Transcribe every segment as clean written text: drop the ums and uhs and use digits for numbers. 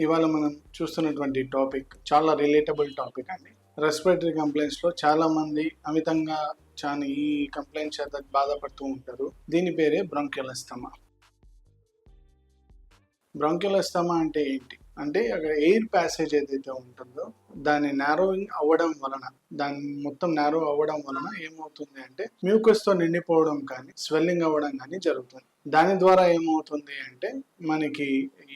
ఇవాళ మనం చూస్తున్నటువంటి టాపిక్ చాలా రిలేటబుల్ టాపిక్ అండి. రెస్పిరేటరీ కంప్లైంట్స్ లో చాలా మంది అమితంగా ఈ కంప్లైంట్ చేత బాధపడుతూ ఉంటారు. దీని పేరే బ్రాంకియోలెస్తమా. బ్రాంకియోలెస్తమా అంటే ఏంటి అంటే, అక్కడ ఎయిర్ ప్యాసేజ్ ఏదైతే ఉంటుందో దాన్ని నారోయింగ్ అవ్వడం వలన, దాన్ని మొత్తం నారో అవ్వడం వలన ఏమవుతుంది అంటే మ్యూకస్ తో నిండిపోవడం కానీ స్వెల్లింగ్ అవ్వడం కానీ జరుగుతుంది. దాని ద్వారా ఏమవుతుంది అంటే మనకి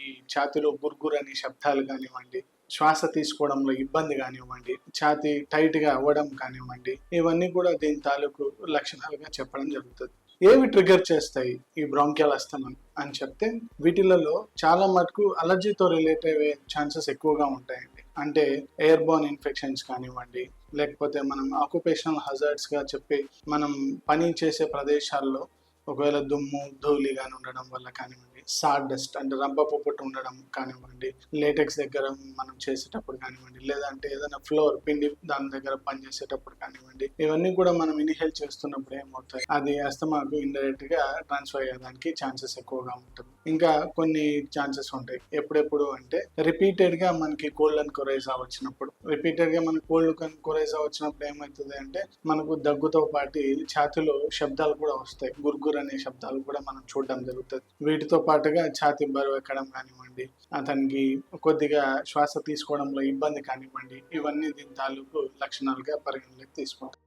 ఈ ఛాతిలో గుర్గురని శబ్దాలు కానివ్వండి, శ్వాస తీసుకోవడంలో ఇబ్బంది కానివ్వండి, ఛాతీ టైట్ గా అవ్వడం కానివ్వండి, ఇవన్నీ కూడా దీని తాలూకు లక్షణాలుగా చెప్పడం జరుగుతుంది. ఏవి ట్రిగర్ చేస్తాయి ఈ బ్రాంకియల్ అస్తమా అని చెప్తే, వీటిలలో చాలా మటుకు అలర్జీతో రిలేట్ అయ్యే ఛాన్సెస్ ఎక్కువగా ఉంటాయండి. అంటే ఎయిర్ బోర్న్ ఇన్ఫెక్షన్స్ కానివ్వండి, లేకపోతే మనం ఆక్యుపేషనల్ హజార్డ్స్ గా చెప్పి మనం పని చేసే ప్రదేశాల్లో ఒకవేళ దుమ్ము ధూళి కానీ ఉండడం వల్ల కానివ్వండి, సాడ్ డస్ట్ అంటే రంప పొప్పటి ఉండడం కానివ్వండి, లేటెక్స్ దగ్గర మనం చేసేటప్పుడు కానివ్వండి, లేదంటే ఏదైనా ఫ్లోర్ పిండి దాని దగ్గర పని చేసేటప్పుడు కానివ్వండి, ఇవన్నీ కూడా మనం ఇన్హేల్ చేస్తున్నప్పుడు ఏమవుతాయి, అది అస్తమాకు ఇండైరెక్ట్ గా ట్రాన్స్ఫర్ అయ్యేదానికి ఛాన్సెస్ ఎక్కువగా ఉంటుంది. ఇంకా కొన్ని ఛాన్సెస్ ఉంటాయి. ఎప్పుడెప్పుడు అంటే రిపీటెడ్ గా మనకి కోల్డ్ అండ్ కొరైజా వచ్చినప్పుడు, రిపీటెడ్ గా మనకి కోల్డ్ అండ్ కొరైజా వచ్చినప్పుడు ఏమవుతుంది అంటే మనకు దగ్గుతో పాటు ఛాతిలో శబ్దాలు కూడా వస్తాయి. గుర్గుర్ అనే శబ్దాలు కూడా మనం చూడడం జరుగుతుంది. వీటితో పాటుగా ఛాతి బరువు ఎక్కడం కానివ్వండి, అతనికి కొద్దిగా శ్వాస తీసుకోవడంలో ఇబ్బంది కానివ్వండి, ఇవన్నీ దీని తాలూకు లక్షణాలుగా పరిగణలోకి తీసుకుంటాం.